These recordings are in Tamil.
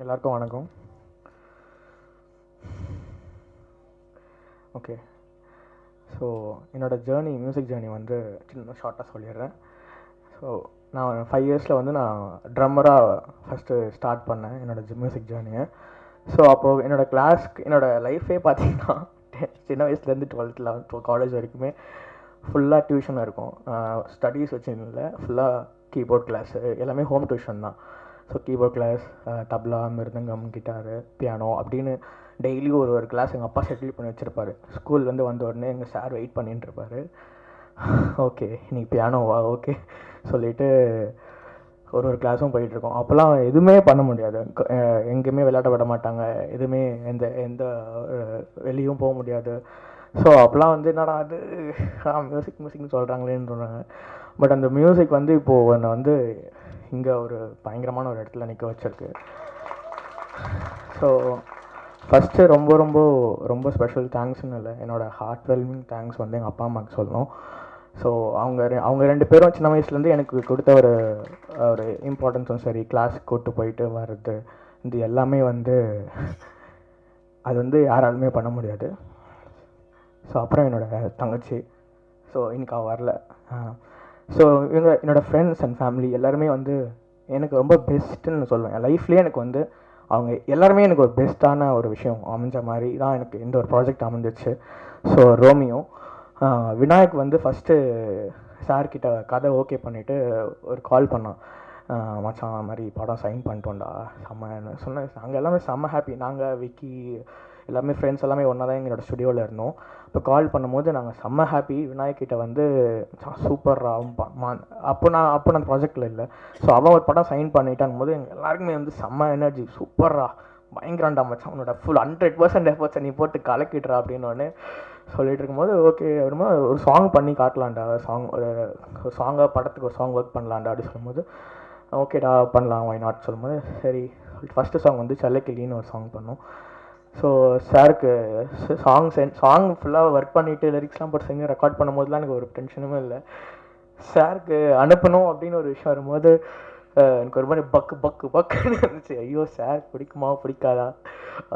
எல்லாருக்கும் வணக்கம். ஓகே, ஸோ என்னோடய ஜேர்னி, மியூசிக் ஜேர்னி வந்து சின்ன ஷார்ட்டாக சொல்லிடுறேன். ஸோ நான் 5 இயர்ஸில் வந்து நான் ட்ரம்மராக ஃபஸ்ட்டு ஸ்டார்ட் பண்ணேன் என்னோடய மியூசிக் ஜேர்னியை. ஸோ அப்போது என்னோடய லைஃபே பார்த்தீங்கன்னா சின்ன வயசுலேருந்து 12th 11th காலேஜ் வரைக்குமே ஃபுல்லாக டியூஷனாக இருக்கும். ஸ்டடீஸ் வச்சு இல்லை, ஃபுல்லாக கீபோர்ட் கிளாஸு எல்லாமே ஹோம் டியூஷன் தான். ஸோ கீபோர்ட் கிளாஸ், தப்லா, மிருதங்கம், கிட்டாரு, பியானோ அப்படின்னு டெய்லியும் ஒரு கிளாஸ் எங்கள் அப்பா ஷெட்யூல் பண்ணி வச்சுருப்பாரு. ஸ்கூல்லேருந்து வந்த உடனே எங்கள் சார் வெயிட் பண்ணிட்டுருப்பாரு. ஓகே, இன்னைக்கு பியானோவா, ஓகே சொல்லிவிட்டு ஒரு கிளாஸும் போயிட்டுருக்கோம். அப்போல்லாம் எதுவுமே பண்ண முடியாது, எங்கேயுமே விளையாட விட மாட்டாங்க, எதுவுமே எந்த எந்த வெளியும் போக முடியாது. ஸோ அப்போலாம் வந்து என்னடா அது மியூசிக்னு சொல்கிறாங்களேன்னு சொன்னாங்க. பட் அந்த மியூசிக் வந்து இப்போது என்னை வந்து இங்கே ஒரு பயங்கரமான ஒரு இடத்துல நிற்க வச்சிருக்கு. ஸோ ஃபஸ்ட்டு ரொம்ப ரொம்ப ரொம்ப ஸ்பெஷல் தேங்க்ஸ்னு இல்லை, என்னோடய ஹார்ட் வெல்மிங் தேங்க்ஸ் வந்து எங்கள் அப்பா அம்மாவுக்கு சொல்லணும். ஸோ அவங்க 2 பேரும் சின்ன வயசுலேருந்து எனக்கு கொடுத்த ஒரு இம்பார்ட்டன்ஸும் சரி, கிளாஸுக்கு கூப்பிட்டு போயிட்டு வர்றது, இது எல்லாமே வந்து அது வந்து யாராலுமே பண்ண முடியாது. ஸோ அப்புறம் என்னோடய தங்கச்சி, ஸோ இன்னைக்கு அவள் வரல. ஸோ என்னோடய ஃப்ரெண்ட்ஸ் அண்ட் ஃபேமிலி எல்லாருமே வந்து எனக்கு ரொம்ப பெஸ்ட்டுன்னு சொல்லுவேன். என் லைஃப்லேயே எனக்கு வந்து அவங்க எல்லாருமே எனக்கு ஒரு பெஸ்ட்டான ஒரு விஷயம் அமைஞ்ச மாதிரி தான் எனக்கு இந்த ஒரு ப்ராஜெக்ட் அமைஞ்சிச்சு. ஸோ ரோமியோ விநாயக் வந்து ஃபஸ்ட்டு சார்கிட்ட கதை ஓகே பண்ணிவிட்டு ஒரு கால் பண்ணான். மச்சான் மாதிரி படம் சைன் பண்ணிட்டோம்டா, செம்ம சொன்னேன். நாங்கள் எல்லாமே செம்ம ஹாப்பி. நாங்கள் விக்கி எல்லாமே ஃப்ரெண்ட்ஸ் எல்லாமே ஒன்றா தான் எங்களோட ஸ்டுடியோவில் இருந்தோம். இப்போ கால் பண்ணும்போது நாங்கள் செம்ம ஹாப்பி. விநாயக்கிட்ட வந்து சூப்பர்ரா அப்போ நான் ப்ராஜெக்டில் இல்லை. ஸோ அவன் ஒரு படம் சைன் பண்ணிட்டான் போது எங்கள் எல்லாருக்குமே வந்து செம்ம எனர்ஜி, சூப்பர்ரா பயங்கராண்டா மச்சான், உன்னோட ஃபுல் 100% எஃபர்ட்ஸை நீ போட்டு கலக்கிட்டுறா அப்படின்னு சொல்லிட்டு இருக்கும்போது, ஓகே அப்படிமா ஒரு சாங் பண்ணி காட்டலான்டா, ஒரு சாங்காக படத்துக்கு ஒரு சாங் ஒர்க் பண்ணலான்டா அப்படி சொல்லும்போது, ஓகேடா பண்ணலாம் ஒய் நாட் சொல்லும்போது, சரி ஃபஸ்ட்டு சாங் வந்து செல்லக்கிளின்னு ஒரு சாங் பண்ணோம். ஸோ சாருக்கு சாங் ஃபுல்லாக ஒர்க் பண்ணிவிட்டு லிரிக்ஸ்லாம் போட்டு செஞ்சு ரெக்கார்ட் பண்ணும்போதுலாம் எனக்கு ஒரு டென்ஷனுமே இல்லை. சாருக்கு அனுப்பணும் அப்படின்னு ஒரு விஷயம் வரும்போது எனக்கு ஒரு மாதிரி பக்குன்னு இருந்துச்சு. ஐயோ சார் பிடிக்குமா பிடிக்காதா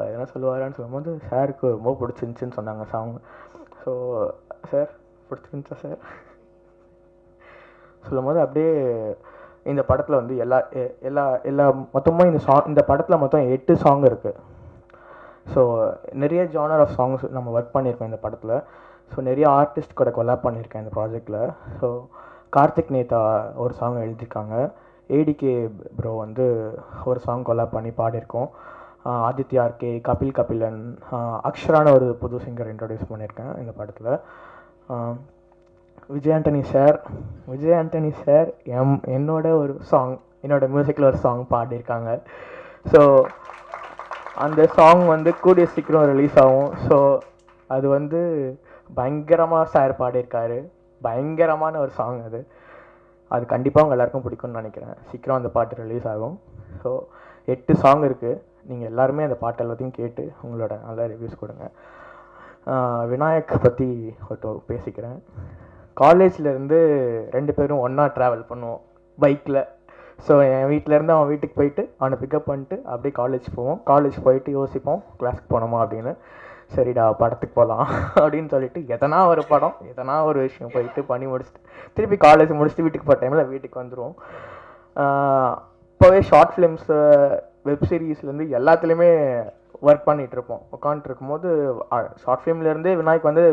எதனா சொல்லுவாரான்னு சொல்லும்போது சாருக்கு ரொம்ப பிடிச்சிருந்துச்சின்னு சொன்னாங்க சாங். ஸோ சார் பிடிச்சிருந்துச்சா சார் சொல்லும் போது அப்படியே இந்த படத்தில் வந்து எல்லா மொத்தமாக இந்த படத்தில் மொத்தம் 8 சாங் இருக்குது. ஸோ நிறைய ஜானர் ஆஃப் சாங்ஸ் நம்ம ஒர்க் பண்ணியிருக்கோம் இந்த படத்தில். ஸோ நிறைய ஆர்டிஸ்ட் கூட கொலாப் பண்ணியிருக்கேன் இந்த ப்ராஜெக்டில். ஸோ கார்த்திக் நேதா ஒரு சாங் எழுதியிருக்காங்க, ஏடிகே ப்ரோ வந்து ஒரு சாங் கொலாப் பண்ணி பாடியிருக்கோம், ஆதித்யா ஆர்கே, கபிலன், அக்ஷரான ஒரு புது சிங்கர் இன்ட்ரடியூஸ் பண்ணியிருக்கேன் இந்த படத்தில். விஜய் ஆண்டனி சார் என்னோட ஒரு சாங், என்னோட மியூசிக்கில் ஒரு சாங் பாடியிருக்காங்க. ஸோ அந்த சாங் வந்து கூடிய சீக்கிரம் ரிலீஸ் ஆகும். ஸோ அது வந்து பயங்கரமாக சார் பாடியிருக்காரு, பயங்கரமான ஒரு சாங் அது கண்டிப்பாக உங்கள் எல்லாருக்கும் பிடிக்கும்னு நினைக்கிறேன். சீக்கிரம் அந்த பாட்டு ரிலீஸ் ஆகும். ஸோ 8 சாங் இருக்குது. நீங்கள் எல்லாருமே அந்த பாட்டு எல்லாத்தையும் கேட்டு உங்களோட நல்ல ரிவ்யூஸ் கொடுங்க. விநாயக் பற்றி பேசிக்கிறேன். காலேஜ்லேருந்து 2 பேரும் ஒன்றா ட்ராவல் பண்ணுவோம் பைக்கில். ஸோ என் வீட்டிலேருந்து அவன் வீட்டுக்கு போயிட்டு அவனை பிக்கப் பண்ணிட்டு அப்படியே காலேஜ் போவோம். காலேஜ் போயிட்டு யோசிப்போம் கிளாஸ்க்கு போனோமா அப்படின்னு. சரிடா படத்துக்கு போகலாம் அப்படின்னு சொல்லிட்டு எதனா ஒரு படம், எதனா ஒரு விஷயம் போயிட்டு பண்ணி முடிச்சுட்டு திருப்பி காலேஜ் முடிச்சுட்டு வீட்டுக்கு போகிற டைமில் வீட்டுக்கு வந்துடுவோம். இப்போவே ஷார்ட் ஃபிலிம்ஸு, வெப் சீரீஸ்லேருந்து எல்லாத்துலேயுமே ஒர்க் பண்ணிகிட்ருப்போம். உட்காந்துருக்கும் போது ஷார்ட் ஃபிலிம்லேருந்தே விநாயக் வந்து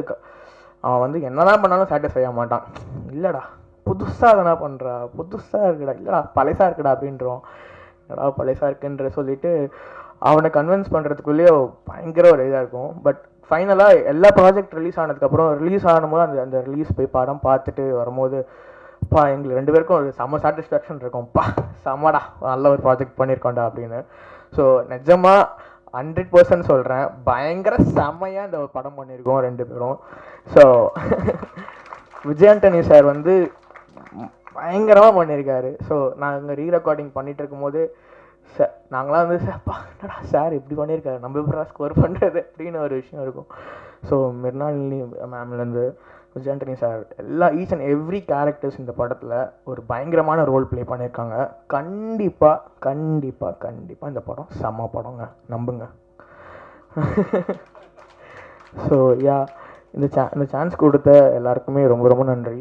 அவன் வந்து என்னதான் பண்ணாலும் சாட்டிஸ்ஃபை ஆக மாட்டான். இல்லைடா புதுசாக எதனா பண்ணுறா, புதுசாக இருக்குடா, இல்லைடா பழசாக இருக்குடா அப்படின்றோம். என்னடா பழசாக இருக்குன்ற சொல்லிட்டு அவனை கன்வின்ஸ் பண்ணுறதுக்குள்ளேயே பயங்கர ஒரு இதாக இருக்கும். பட் ஃபைனலாக எல்லா ப்ராஜெக்ட் ரிலீஸ் ஆனதுக்கப்புறம் ரிலீஸ் ஆகும்போது அந்த ரிலீஸ் போய் படம் பார்த்துட்டு வரும்போது எங்களுக்கு 2 பேருக்கும் ஒரு செம்ம சாட்டிஸ்ஃபேக்ஷன் இருக்கும்ப்பா, செம்மடா நல்ல ஒரு ப்ராஜெக்ட் பண்ணியிருக்கோண்டா அப்படின்னு. ஸோ நிஜமாக 100% சொல்கிறேன், பயங்கர செம்மையாக இந்த ஒரு படம் பண்ணியிருக்கோம் 2 பேரும். ஸோ விஜய் ஆண்டனி சார் வந்து பயங்கரமாக பண்ணியிருக்காரு. ஸோ நாங்கள் ரீரெக்கார்டிங் பண்ணிகிட்டு இருக்கும்போது நாங்களாம் வந்து என்னடா சார் இப்படி பண்ணியிருக்காரு, நம்ம எப்படா ஸ்கோர் பண்ணுறது அப்படின்னு ஒரு விஷயம் இருக்கும். ஸோ மிர்னாலினி மேம்லேருந்து Vijay Antony sir each and every characters இந்த படத்தில் ஒரு பயங்கரமான ரோல் ப்ளே பண்ணியிருக்காங்க. கண்டிப்பாக இந்த படம் செம்ம படங்க, நம்புங்க. ஸோ இந்த சான்ஸ் கொடுத்த எல்லாருக்குமே ரொம்ப ரொம்ப நன்றி.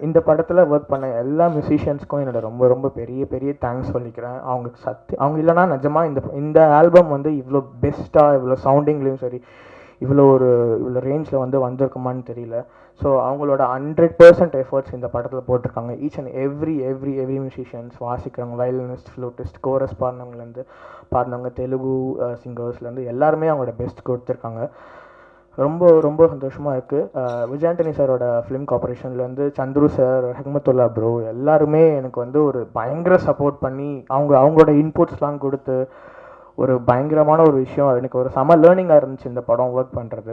இந்த படத்தில் ஒர்க் பண்ண எல்லா மியூசிஷியன்ஸ்க்கும் என்னோட ரொம்ப ரொம்ப பெரிய பெரிய தேங்க்ஸ் சொல்லிக்கிறேன். அவங்க இல்லைனா நிஜமாக இந்த ஆல்பம் வந்து இவ்வளோ பெஸ்ட்டாக, இவ்வளோ சவுண்டிங்லேயும் சரி, இவ்வளோ ரேஞ்சில் வந்திருக்குமான்னு தெரியல. ஸோ அவங்களோட 100% எஃபர்ட்ஸ் இந்த படத்தில் போட்டிருக்காங்க. ஈச் அண்ட் எவ்ரி மியூசிஷியன்ஸ் வாசிக்கிறவங்க, வயலினிஸ்ட், ஃப்ளூட்டிஸ்ட், கோரஸ் பாடினவங்க தெலுங்கு சிங்கர்ஸ்லேருந்து எல்லாருமே அவங்களோட பெஸ்ட் கொடுத்துருக்காங்க. ரொம்ப ரொம்ப சந்தோஷமாக இருக்குது. விஜய் ஆண்டனி சாரோட film கார்பரேஷன்லேருந்து Chandru sir, Hekmatullah bro எல்லாருமே எனக்கு ஒரு பயங்கர சப்போர்ட் பண்ணி அவங்களோட இன்புட்ஸ்லாம் கொடுத்து ஒரு பயங்கரமான ஒரு விஷயம். எனக்கு ஒரு செம லேர்னிங்காக இருந்துச்சு இந்த படம் ஒர்க் பண்ணுறது.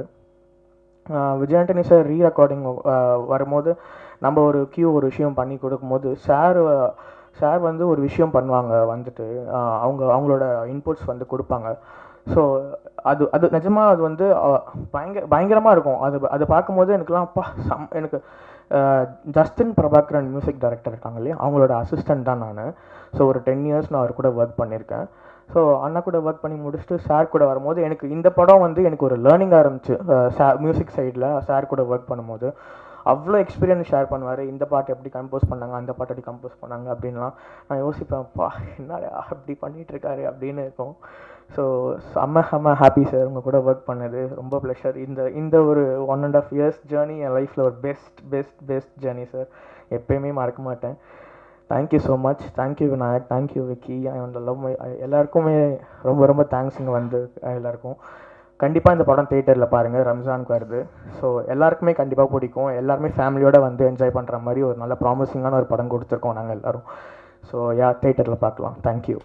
விஜய் ஆண்டனி சார் ரெக்கார்டிங் வரும்போது நம்ம ஒரு விஷயம் பண்ணி கொடுக்கும்போது சார் ஒரு விஷயம் பண்ணுவாங்க, அவங்களோட இன்புட்ஸ் கொடுப்பாங்க. ஸோ அது நிஜமாக அது பயங்கரமாக இருக்கும். அது பார்க்கும்போது எனக்கு ஜஸ்டின் பிரபாகரன் மியூசிக் டைரக்டர் இருக்காங்க இல்லையா, அவங்களோட அசிஸ்டன்ட் தான் நான். ஸோ ஒரு 10 years நான் அவர் கூட ஒர்க் பண்ணியிருக்கேன். ஸோ அண்ணா கூட ஒர்க் பண்ணி முடிச்சுட்டு சார் கூட வரும்போது எனக்கு இந்த படம் எனக்கு ஒரு லேர்னிங்காக இருந்துச்சு. மியூசிக் சைடில் சார் கூட ஒர்க் பண்ணும்போது அவ்வளோ எக்ஸ்பீரியன்ஸ் ஷேர் பண்ணுவார். இந்த பாட்டு எப்படி கம்போஸ் பண்ணாங்க, அந்த பாட்டு எப்படி கம்போஸ் பண்ணாங்க அப்படின்லாம் நான் யோசிப்பேன். என்னடா அப்படி பண்ணிகிட்ருக்காரு அப்படின்னு இருக்கும். ஸோ செம்ம ஹாப்பி சார் உங்கள் கூட ஒர்க் பண்ணது, ரொம்ப ப்ளஷர். இந்த ஒரு 1.5 years ஜேர்னி என் லைஃப்பில் ஒரு பெஸ்ட் ஜேர்னி சார், எப்பயுமே மறக்க மாட்டேன். Thank you so much. Thank you Vinayak, thank you Vicky, love எல்லாருக்குமே ரொம்ப ரொம்ப தேங்க்ஸ். இங்கே எல்லாருக்கும் கண்டிப்பாக இந்த படம் தியேட்டரில் பாருங்கள், ரம்ஜானுக்கு வருது. ஸோ எல்லாருக்குமே கண்டிப்பாக பிடிக்கும். எல்லாருமே ஃபேமிலியோடு என்ஜாய் பண்ணுற மாதிரி ஒரு நல்ல ப்ராமிசிங்கான ஒரு படம் கொடுத்துருக்கோம் நாங்கள் எல்லோரும். ஸோ தியேட்டரில் பார்க்கலாம். தேங்க்யூ.